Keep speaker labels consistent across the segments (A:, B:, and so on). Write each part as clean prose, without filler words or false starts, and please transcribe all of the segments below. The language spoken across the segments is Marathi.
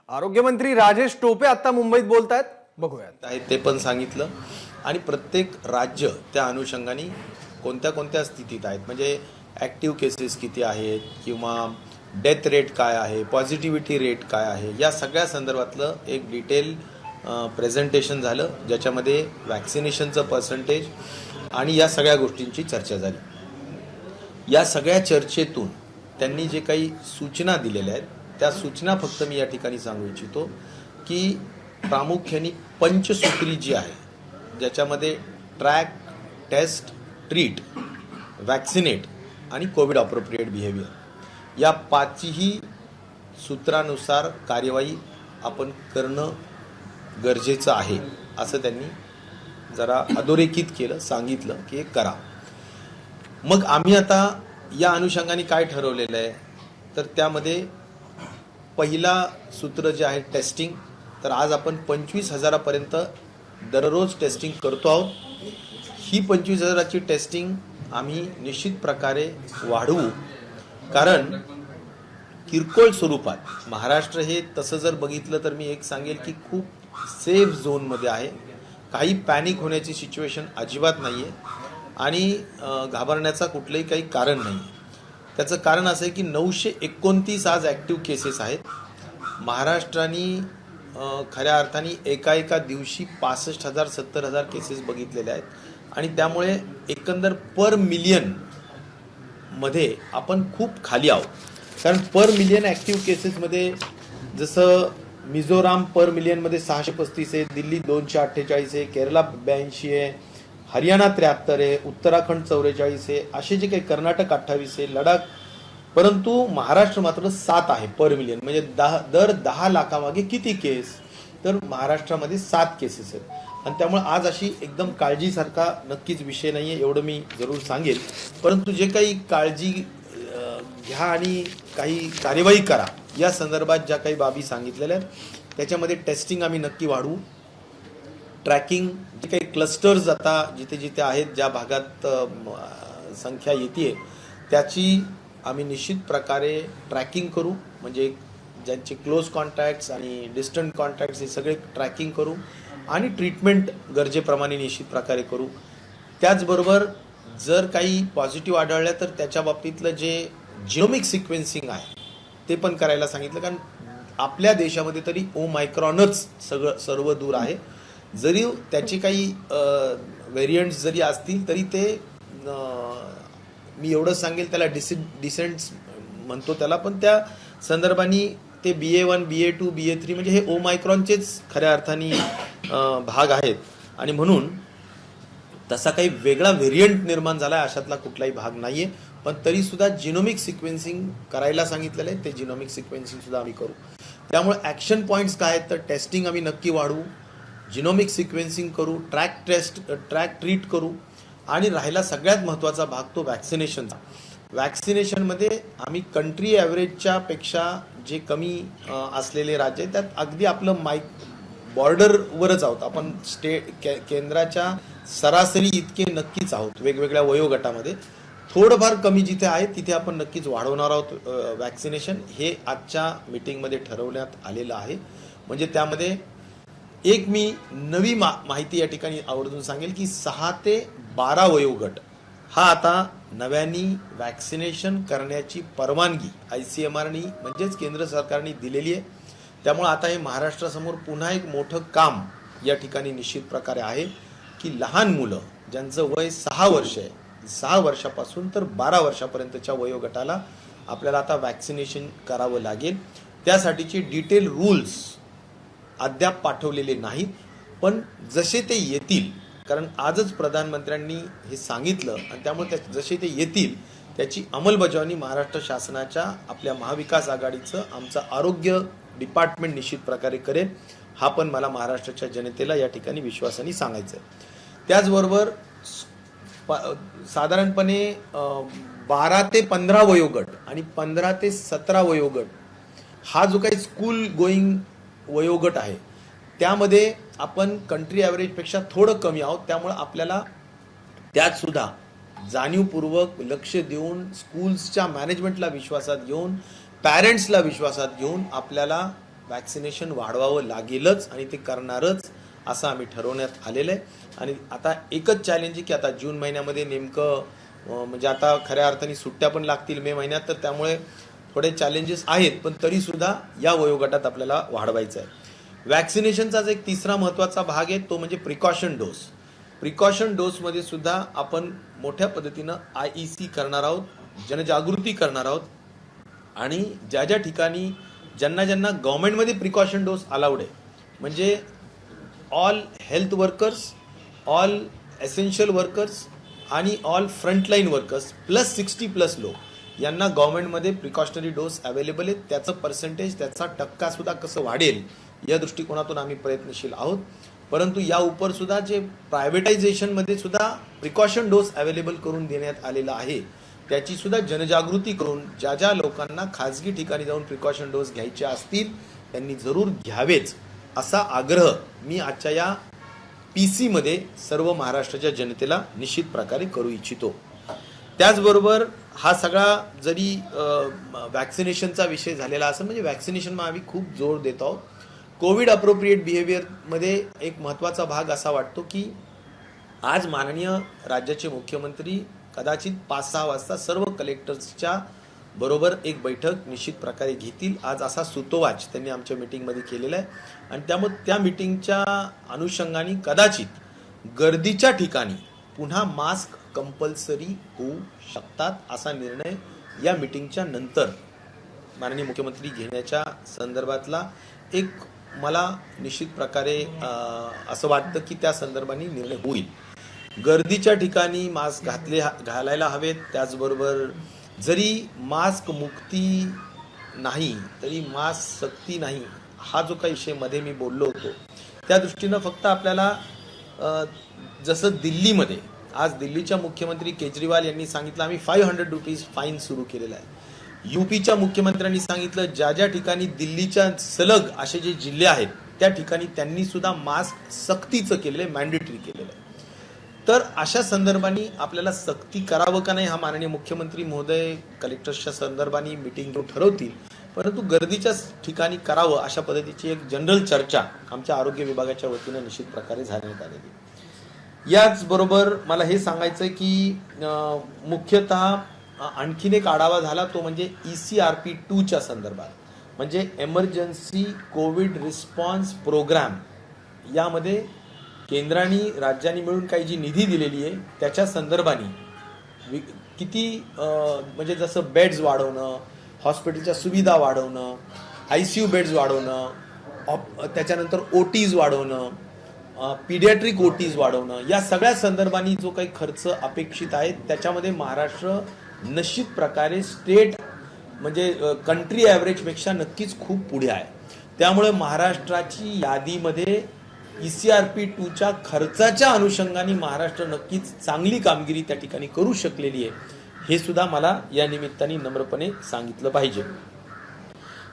A: आरोग्यमंत्री राजेश टोपे आता मुंबईत बोलतायत, बघूयात.
B: आहे ते पण सांगितलं आणि प्रत्येक राज्य त्या अनुषंगाने कोणत्या कोणत्या स्थितीत आहेत, म्हणजे ॲक्टिव्ह केसेस किती आहेत किंवा डेथ रेट काय आहे, पॉझिटिव्हिटी रेट काय आहे, या सगळ्या संदर्भातलं एक डिटेल प्रेझेंटेशन झालं, ज्याच्यामध्ये वॅक्सिनेशनचं पर्सेंटेज आणि या सगळ्या गोष्टींची चर्चा झाली. या सगळ्या चर्चेतून त्यांनी जे काही सूचना दिलेल्या आहेत त्या सूचना फक्त मी या ठिकाणी सांगू इच्छितो की प्रामुख्याने पंचसूत्री जी आहे, ज्याच्यामध्ये ट्रॅक, टेस्ट, ट्रीट, वॅक्सिनेट आणि कोविड अप्रोप्रिएट बिहेवियर, या पाचही सूत्रानुसार कार्यवाही आपण करणं गरजेचं आहे असं त्यांनी जरा अधोरेखित केलं, सांगितलं की हे करा. मग आम्ही आता या अनुषंगाने काय ठरवलेलं आहे, तर त्यामध्ये पहिला सूत्र जे आहे टेस्टिंग, तर आज आपण 25,000पर्यंत दररोज टेस्टिंग करतो आहोत. ही 25,000ची टेस्टिंग आम्ही निश्चित प्रकारे वाढवू, कारण किरकोळ स्वरूपात महाराष्ट्र हे तसं जर बघितलं तर मी एक सांगेल की खूप सेफ झोनमध्ये आहे. काही पॅनिक होण्याची सिच्युएशन अजिबात नाही आहे आणि घाबरण्याचा कुठलंही काही कारण नाही आहे. त्याचं कारण असं आहे की 929 आज ॲक्टिव्ह केसेस आहेत. महाराष्ट्राने खऱ्या अर्थाने एका दिवशी 65,000 70,000 केसेस बघितलेल्या आहेत आणि त्यामुळे एकंदर पर मिलियन मध्ये आपण खूप खाली आहोत. कारण पर मिलियन ॲक्टिव्ह केसेसमध्ये जसं मिझोराम पर मिलियनमध्ये 635 आहे, दिल्ली 248 आहे, केरला 82 आहे, हरियाणा 73 आहे, उत्तराखंड 44 आहे, असे जे काही कर्नाटक 28 आहे, लडाख, परंतु महाराष्ट्र मात्र 7 आहे पर मिलियन. म्हणजे दर 10 लाखामागे किती केस, तर महाराष्ट्रामध्ये 7 केसेस आहेत. आणि त्यामुळे आज अशी एकदम काळजीसारखा नक्कीच विषय नाही आहे, एवढं मी जरूर सांगेल. परंतु जे काही काळजी घ्या आणि काही कार्यवाही करा या संदर्भात ज्या काही बाबी सांगितलेल्या आहेत त्याच्यामध्ये टेस्टिंग आम्ही नक्की वाढवू. ट्रॅकिंग, जे काही क्लस्टर्स आता जिथे जिथे आहेत, ज्या भागात संख्या येते त्याची आम्ही निश्चित प्रकारे ट्रॅकिंग करू, म्हणजे ज्यांचे क्लोज कॉन्टॅक्ट्स आणि डिस्टंट कॉन्टॅक्ट्स हे सगळे ट्रॅकिंग करू आणि ट्रीटमेंट गरजेप्रमाणे निश्चित प्रकारे करू. त्याचबरोबर जर काही पॉझिटिव्ह आढळल्या तर त्याच्या बाबतीतलं जे जिनोमिक सिक्वेन्सिंग आहे ते पण करायला सांगितलं, कारण आपल्या देशामध्ये तरी ओमायक्रॉनच सर्व दूर आहे. जरी त्याचे काही व्हेरियंट्स जरी असतील तरी ते मी एवढं सांगेल त्याला डिसेंट्स म्हणतो त्याला, पण त्या संदर्भाने ते BA1 BA2 BA3 म्हणजे हे ओमायक्रॉनचेच खऱ्या अर्थाने भाग आहेत आणि म्हणून तसा काही वेगळा व्हेरियंट निर्माण झाला आहे अशातला कुठलाही भाग नाही आहे. पण तरीसुद्धा जिनोमिक सिक्वेन्सिंग करायला सांगितलेलं आहे, ते जिनोमिक सिक्वेन्सिंग सुद्धा आम्ही करू. त्यामुळे ॲक्शन पॉईंट्स काय आहेत, तर टेस्टिंग आम्ही नक्की वाढवू, जिनोमिक सिक्वेन्सिंग करू, ट्रॅक ट्रीट करू आणि राहिला सगळ्यात महत्त्वाचा भाग तो वॅक्सिनेशनचा. वॅक्सिनेशनमध्ये आम्ही कंट्री ॲव्हरेजच्या पेक्षा जे कमी असलेले राज्य आहेत त्यात अगदी आपलं बॉर्डरवरच आहोत आपण. केंद्राच्या सरासरी इतके नक्कीच आहोत. वेगवेगळ्या वयोगटामध्ये थोडंफार कमी जिथे आहे तिथे आपण नक्कीच वाढवणार आहोत वॅक्सिनेशन. हे आजच्या मीटिंगमध्ये ठरवण्यात आलेलं आहे. म्हणजे त्यामध्ये एक मी नवी माहिती या ठिकाणी आवर्जून सांगेल की 6 ते 12 वयोगट हा आता नव्याने वॅक्सिनेशन करण्याची परवानगी ICMRनी म्हणजेच केंद्र सरकारने दिलेली आहे. त्यामुळे आता हे महाराष्ट्रासमोर पुन्हा एक मोठं काम या ठिकाणी निश्चित प्रकारे आहे की लहान मुलं ज्यांचं वय 6 वर्ष आहे, 6 वर्षापासून तर 12 वर्षापर्यंतच्या वयोगटाला आपल्याला आता वॅक्सिनेशन करावं लागेल. त्यासाठीचे डिटेल रूल्स अद्याप पाठवलेले नाहीत, पण जसे ते येतील, कारण आजच प्रधानमंत्र्यांनी हे सांगितलं आणि त्यामुळे जसे ते येतील त्याची अंमलबजावणी महाराष्ट्र शासनाच्या आपल्या महाविकास आघाडीचं आमचं आरोग्य डिपार्टमेंट निश्चित प्रकारे करेल. हा पण मला महाराष्ट्राच्या जनतेला या ठिकाणी विश्वासाने सांगायचं आहे. त्याचबरोबर साधारणपणे 12 ते 15 वयोगट आणि 15 ते 17 वयोगट हा जो काही स्कूल गोईंग वयोगट आहे त्यामध्ये आपण कंट्री ॲव्हरेजपेक्षा थोडं कमी आहोत. त्यामुळे आपल्याला त्यात सुद्धा जाणीवपूर्वक लक्ष देऊन स्कूल्सच्या मॅनेजमेंटला विश्वासात घेऊन पॅरेंट्सला विश्वासात घेऊन आपल्याला वॅक्सिनेशन वाढवावं लागेलच आणि ते करणारच असं आम्ही ठरवण्यात आलेलं आहे. आणि आता एकच चॅलेंज आहे की आता जून महिन्यामध्ये नेमकं म्हणजे आता खऱ्या अर्थाने सुट्ट्या पण लागतील मे महिन्यात, तर त्यामुळे थोडे चॅलेंजेस आहेत, पण तरीसुद्धा या वयोगटात आपल्याला वाढवायचं आहे. वॅक्सिनेशनचाच एक तिसरा महत्त्वाचा भाग आहे, तो म्हणजे प्रिकॉशन डोस. प्रिकॉशन डोसमध्ये सुद्धा आपण मोठ्या पद्धतीनं IEC करणार आहोत, जनजागृती करणार आहोत. आणि ज्या ज्या ठिकाणी ज्यांना गव्हर्नमेंटमध्ये प्रिकॉशन डोस अलाउड आहे, म्हणजे all health workers, all essential workers आणि ऑल फ्रंटलाईन वर्कर्स प्लस 60+ लोक यांना गव्हर्नमेंटमध्ये प्रिकॉशनरी डोस अवेलेबल आहेत. त्याचं पर्सेंटेज, त्याचा टक्कासुद्धा कसं वाढेल या दृष्टिकोनातून आम्ही प्रयत्नशील आहोत. परंतु या उपर सुद्धा जे प्रायव्हेटायझेशनमध्ये सुद्धा प्रिकॉशन डोस अवेलेबल करून देण्यात आलेला आहे, त्याची सुद्धा जनजागृती करून ज्या ज्या लोकांना खाजगी ठिकाणी जाऊन प्रिकॉशन डोस घ्यायचे असतील त्यांनी जरूर घ्यावेच असा आग्रह मी आजच्या या PC मध्ये सर्व महाराष्ट्राच्या जनतेला निश्चित प्रकारे करू इच्छितो. त्याचबरोबर हा सगळा जरी वॅक्सिनेशनचा विषय झालेला असं म्हणजे वॅक्सिनेशन आम्ही खूप जोर देत आहोत. कोविड अप्रोप्रिएट बिहेवियरमध्ये एक महत्त्वाचा भाग असा वाटतो की आज माननीय राज्याचे मुख्यमंत्री कदाचित 5-6 वाजता सर्व कलेक्टर्सच्या बरोबर एक बैठक निश्चित प्रकारे घेतील. आज असा सुतोवाच त्यांनी आमच्या मीटिंगमध्ये केलेला आहे आणि त्यामुळे त्या मीटिंगच्या अनुषंगाने कदाचित गर्दीच्या ठिकाणी पुन्हा मास्क कंपल्सरी होऊ शकतात असा निर्णय या मीटिंगच्या नंतर माननीय मुख्यमंत्री घेण्याच्या संदर्भातला एक मला निश्चित प्रकारे असं वाटतं की त्या संदर्भाने निर्णय होईल. गर्दीच्या ठिकाणी मास्क घालायला हवेत. त्याचबरोबर जरी मास्क मुक्ती नाही तरी मास्क सक्ती नाही हा जो काही विषय मध्ये मी बोललो होतो त्या दृष्टीनं फक्त आपल्याला जसं दिल्लीमध्ये आज दिल्लीच्या मुख्यमंत्री केजरीवाल यांनी सांगितलं आम्ही 500 रुपीज फाईन सुरू केलेला आहे. UPच्या मुख्यमंत्र्यांनी सांगितलं ज्या ज्या ठिकाणी दिल्लीच्या सलग असे जे जिल्हे आहेत त्या ठिकाणी त्यांनी सुद्धा मास्क सक्तीचं केलेलं आहे, मॅन्डेटरी केलेलं आहे. तर अशा संदर्भाने आपल्याला सक्ती करावं का नाही हा माननीय मुख्यमंत्री महोदय कलेक्टर्सच्या संदर्भाने मीटिंग घेऊन ठरवतील, परंतु गर्दीच्या ठिकाणी करावं अशा पद्धतीची एक जनरल चर्चा आमच्या आरोग्य विभागाच्या वतीनं निश्चित प्रकारे झाल्यात आलेली. याचबरोबर मला हे सांगायचं की मुख्यतः आणखीन एक आढावा झाला तो म्हणजे ECRP 2च्या संदर्भात, म्हणजे एमर्जन्सी कोविड रिस्पॉन्स प्रोग्राम. यामध्ये केंद्राने राज्यांनी मिळून काही जी निधी दिलेली आहे त्याच्या संदर्भाने किती म्हणजे जसं बेड्स वाढवणं, हॉस्पिटलच्या सुविधा वाढवणं, ICU बेड्स वाढवणं, त्याच्यानंतर OTs वाढवणं, पीडियाट्रिक OTs वाढवणं, या सगळ्या संदर्भाने जो काही खर्च अपेक्षित आहे त्याच्यामध्ये महाराष्ट्र निश्चित प्रकारे स्टेट म्हणजे कंट्री ॲव्हरेजपेक्षा नक्कीच खूप पुढे आहे. त्यामुळे महाराष्ट्राची यादीमध्ये ECRP 2च्या खर्चाच्या अनुषंगाने महाराष्ट्र नक्कीच चांगली कामगिरी त्या ठिकाणी करू शकलेली आहे, हे सुद्धा मला या निमित्ताने नम्रपणे सांगितलं पाहिजे.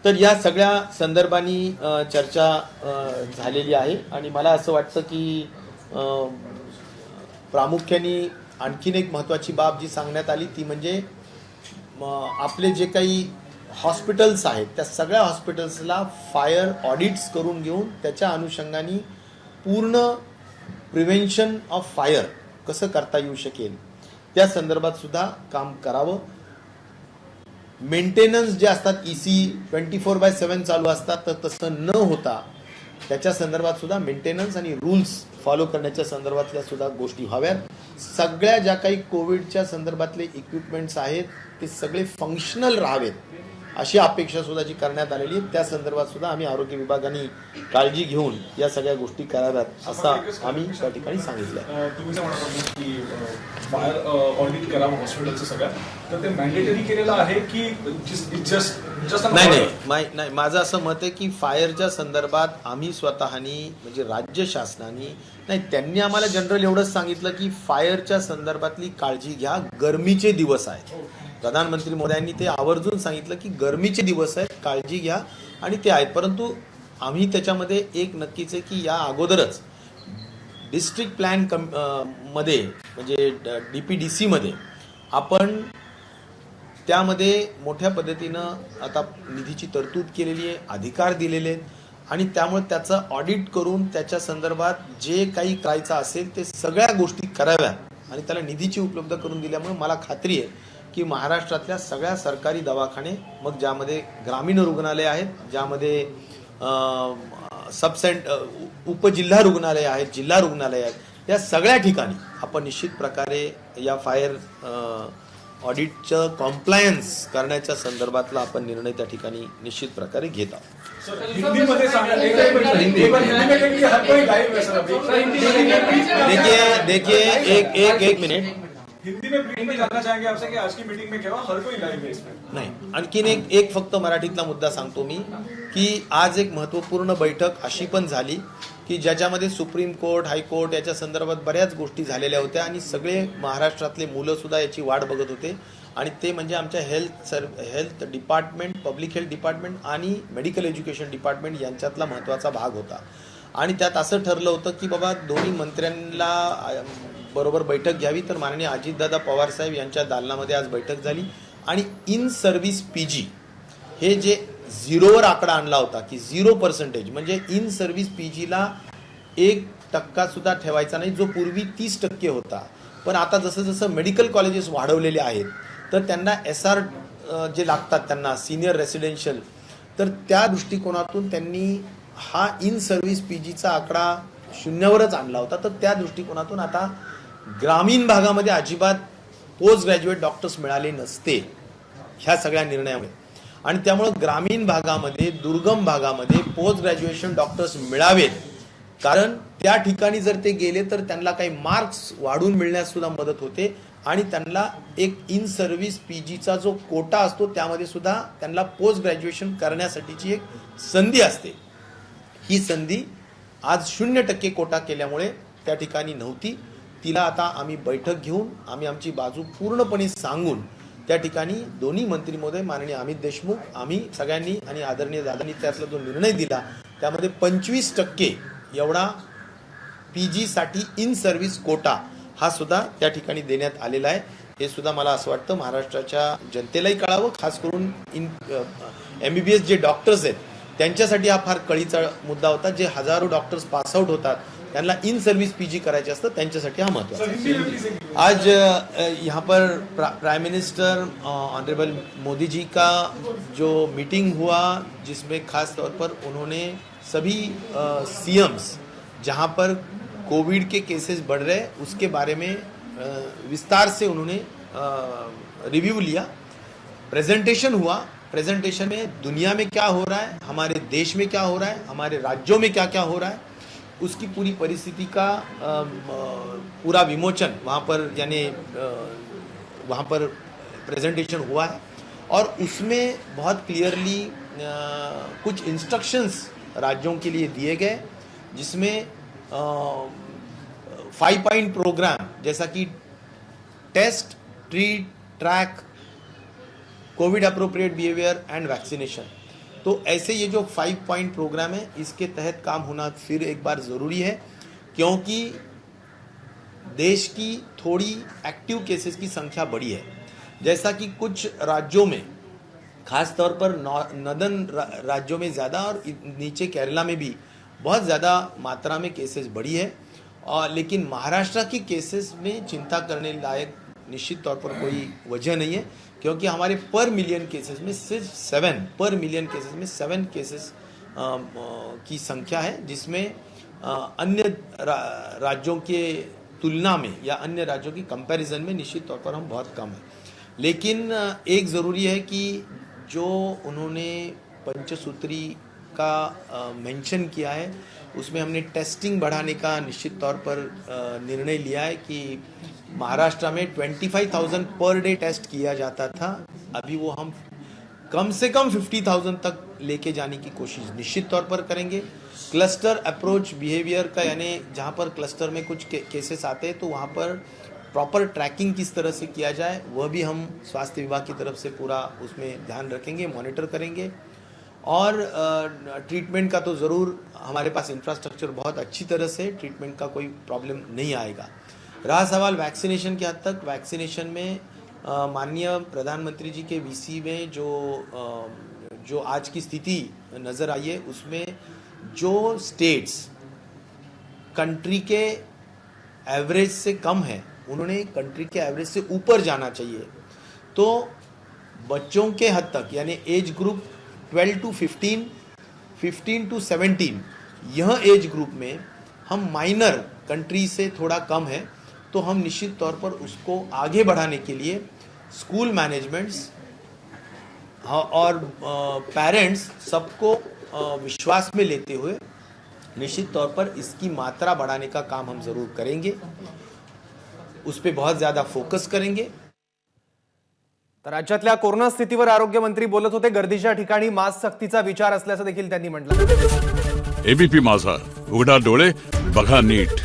B: तर या सगळ्या संदर्भाने चर्चा झालेली आहे आणि मला असं वाटतं की प्रामुख्याने आणखीन एक महत्त्वाची बाब जी सांगण्यात आली ती म्हणजे आपले जे काही हॉस्पिटल्स आहेत त्या सगळ्या हॉस्पिटल्सला फायर ऑडिट्स करून घेऊन त्याच्या अनुषंगाने पूर्ण प्रिव्हेन्शन ऑफ फायर कसं करता येऊ शकेल त्या संदर्भात सुद्धा काम करावं. मेंटेनन्स जे असतात EC 24/7 चालू असतात तर तसं न होता त्याच्या संदर्भात सुद्धा मेंटेनन्स आणि रूल्स फॉलो करण्याच्या संदर्भातल्या सुद्धा गोष्टी व्हाव्यात. सगळ्या ज्या काही कोविडच्या संदर्भातले इक्विपमेंट्स आहेत ते सगळे फंक्शनल राहावेत अशी अपेक्षा सुद्धा जी करण्यात आलेली आहे त्या संदर्भात सुद्धा आम्ही आरोग्य विभागाने काळजी घेऊन या सगळ्या गोष्टी कराव्यात असं आम्ही त्या ठिकाणी सांगितलं.
C: तुम्ही म्हणाला की फायर ऑडिट करावं हॉस्पिटलचं सगळ्या, तर ते मॅन्डेटरी केलेलं आहे की जस्ट
B: नाही, माझं असं मत आहे की फायरच्या संदर्भात आम्ही स्वतःनी म्हणजे राज्य शासनाने नाही त्यांनी आम्हाला जनरल एवढंच सांगितलं की फायरच्या संदर्भातली काळजी घ्या, गरमीचे दिवस आहेत. प्रधानमंत्री मोदयांनी ते आवर्जून सांगितलं की गरमीचे दिवस आहेत, काळजी घ्या आणि ते आहेत. परंतु आम्ही त्याच्यामध्ये एक नक्कीच आहे की या अगोदरच डिस्ट्रिक्ट प्लॅन मध्ये म्हणजे DPDC मध्ये आपण त्यामध्ये मोठ्या पद्धतीनं आता निधीची तरतूद केलेली आहे, अधिकार दिलेले आहेत आणि त्यामुळे त्याचं ऑडिट करून त्याच्या संदर्भात जे काही करायचं असेल ते सगळ्या गोष्टी कराव्यात आणि त्याला निधीची उपलब्ध करून दिल्यामुळे मला खात्री आहे की महाराष्ट्रातल्या सगळ्या सरकारी दवाखाने, मग ज्यामध्ये ग्रामीण रुग्णालय आहेत, ज्यामध्ये उपजिल्हा रुग्णालय आहेत, जिल्हा रुग्णालय आहेत, या सगळ्या ठिकाणी आपण निश्चित प्रकारे या फायर ऑडिटचं कॉम्प्लायन्स करण्याच्या संदर्भातला आपण निर्णय त्या ठिकाणी निश्चित प्रकारे घेत आहोत.
C: सर, हिंदीमध्ये सांगा. हिंदी में कहिए, हर कोई लाइव है सर अभी.
B: देखिए एक मिनिट.
C: हिंदी में ब्रीफ में जानना चाहेंगे आपसे कि आज की मीटिंग में क्या हुआ. हर कोई लाइव है इसमें.
B: नाही, आणखीन एक फक्त मराठीतला मुद्दा सांगतो मी की आज एक महत्त्वपूर्ण बैठक अशी पण झाली की ज्याच्यामध्ये सुप्रीम कोर्ट, हायकोर्ट याच्या संदर्भात बऱ्याच गोष्टी झालेल्या होत्या आणि सगळे महाराष्ट्रातले मुलं सुद्धा याची वाट बघत होते आणि ते म्हणजे आमच्या health department, public health department आणि मेडिकल एज्युकेशन डिपार्टमेंट यांच्यातला महत्त्वाचा भाग होता. आणि त्यात असं ठरलं होतं की बाबा दोन्ही मंत्र्यांना बरोबर बैठक घ्यावी. तर माननीय अजितदादा पवार साहेब यांच्या दालनामध्ये आज बैठक झाली आणि इन सर्व्हिस पीजी हे जे झिरोवर आकडा आणला होता की 0% म्हणजे इन सर्व्हिस पीजीला 1% सुद्धा ठेवायचा नाही, जो पूर्वी 30% होता. पण आता जसं जसं मेडिकल कॉलेजेस वाढवलेले आहेत तर त्यांना SR जे लागतात त्यांना सिनियर रेसिडेन्शियल, तर त्या दृष्टिकोनातून त्यांनी हा इन सर्व्हिस पीजीचा आकडा शून्यावरच आणला होता. तर त्या दृष्टिकोनातून आता ग्रामीण भागामध्ये अजिबात पोस्ट ग्रॅज्युएट डॉक्टर्स मिळाले नसते ह्या सगळ्या निर्णयामुळे आणि त्यामुळे ग्रामीण भागामध्ये, दुर्गम भागामध्ये पोस्ट ग्रॅज्युएशन डॉक्टर्स मिळावेत. कारण त्या ठिकाणी जर ते गेले तर त्यांना काही मार्क्स वाढून मिळण्यास सुद्धा मदत होते आणि त्यांना एक इन सर्व्हिस पीजीचा जो कोटा असतो त्यामध्ये सुद्धा त्यांना पोस्ट ग्रॅज्युएशन करण्यासाठीची एक संधी असते. ही संधी आज 0% कोटा केल्यामुळे त्या ठिकाणी नव्हती. तिला आता आम्ही बैठक घेऊन आम्ही आमची बाजू पूर्णपणे सांगून त्या ठिकाणी दोन्ही मंत्री महोदय, माननीय अमित देशमुख, आम्ही सगळ्यांनी आणि आदरणीय दादांनी त्यातला जो निर्णय दिला त्यामध्ये 25% एवढा पीजीसाठी इन सर्व्हिस कोटा हा सुद्धा त्या ठिकाणी देण्यात आलेला आहे. हे सुद्धा मला असं वाटतं महाराष्ट्राच्या जनतेलाही कळावं, खास करून MBBS जे डॉक्टर्स आहेत त्यांच्यासाठी हा फार कळीचा मुद्दा होता. जे हजारो डॉक्टर्स पासआउट होतात त्यांना इन सर्व्हिस पीजी करायचे असतं त्यांच्यासाठी हा महत्त्वाचा है. आज यहाँ पर prime minister honourable Modi ji का जो मीटिंग हुआ जिसमें खास तौर पर उन्होंने सभी CMs जहाँ पर कोविड के केसेस बढ़ रहे उसके बारे में विस्तार से उन्होंने रिव्यू लिया. प्रेजेंटेशन हुआ. प्रेजेंटेशन में दुनिया में क्या हो रहा है, हमारे देश में क्या हो रहा है, हमारे राज्यों में क्या क्या हो रहा है, उसकी पूरी परिस्थिति का पूरा विमोचन वहाँ पर यानी वहाँ पर प्रेजेंटेशन हुआ है और उसमें बहुत क्लियरली कुछ इंस्ट्रक्शंस राज्यों के लिए दिए गए जिसमें 5 पॉइंट प्रोग्राम जैसा कि test, treat, track, covid appropriate behaviour and vaccination. तो ऐसे ये जो 5 पॉइंट प्रोग्राम है इसके तहत काम होना फिर एक बार ज़रूरी है क्योंकि देश की थोड़ी एक्टिव केसेस की संख्या बढ़ी है. जैसा कि कुछ राज्यों में, खास तौर पर नॉर्दर्न राज्यों में ज़्यादा और नीचे केरला में भी बहुत ज़्यादा मात्रा में केसेस बढ़ी है. और लेकिन महाराष्ट्र की केसेस में चिंता करने लायक निश्चित तौर पर कोई वजह नहीं है क्योंकि हमारे पर मिलियन केसेस में सिर्फ 7 केसेस की संख्या है जिसमें अन्य राज्यों के तुलना में या अन्य राज्यों की कंपैरिजन में निश्चित तौर पर हम बहुत कम हैं. लेकिन एक ज़रूरी है कि जो उन्होंने पंचसूत्री का मेंशन किया है उसमें हमने टेस्टिंग बढ़ाने का निश्चित तौर पर निर्णय लिया है कि महाराष्ट्र में 25,000 पर डे टेस्ट किया जाता था, अभी वो हम कम से कम 50,000 तक लेके जाने की कोशिश निश्चित तौर पर करेंगे. क्लस्टर अप्रोच बिहेवियर का यानी जहाँ पर क्लस्टर में कुछ केसेस आते हैं तो वहाँ पर प्रॉपर ट्रैकिंग किस तरह से किया जाए वह भी हम स्वास्थ्य विभाग की तरफ से पूरा उसमें ध्यान रखेंगे, मॉनिटर करेंगे. और ट्रीटमेंट का तो ज़रूर हमारे पास इंफ्रास्ट्रक्चर बहुत अच्छी तरह से, ट्रीटमेंट का कोई प्रॉब्लम नहीं आएगा. रहा सवाल वैक्सीनेशन के हद तक, वैक्सीनेशन में माननीय प्रधानमंत्री जी के वीसी में जो आज की स्थिति नज़र आई है, उसमें जो स्टेट्स कंट्री के एवरेज से कम है, उन्होंने कंट्री के एवरेज से ऊपर जाना चाहिए। तो बच्चों के हद तक, यानी एज ग्रुप 12 to 15, 15 to 17, यह एज ग्रुप में हम माइनर कंट्री से थोड़ा कम है, तो हम निश्चित तौर पर उसको आगे बढ़ाने के लिए स्कूल मैनेजमेंट्स और पेरेंट्स सबको विश्वास में लेते हुए निश्चित तौर पर इसकी मात्रा बढ़ाने का काम हम जरूर करेंगे, उस पर बहुत ज्यादा फोकस करेंगे।
A: तर राज्यातल्या कोरोना स्थितीवर आरोग्यमंत्री बोलत होते। गर्दीच्या ठिकाणी मास्क सक्तीचा विचार असल्याचं देखील त्यांनी म्हटलं।
D: एबीपी माझा, उघडा डोळे बघा नीट।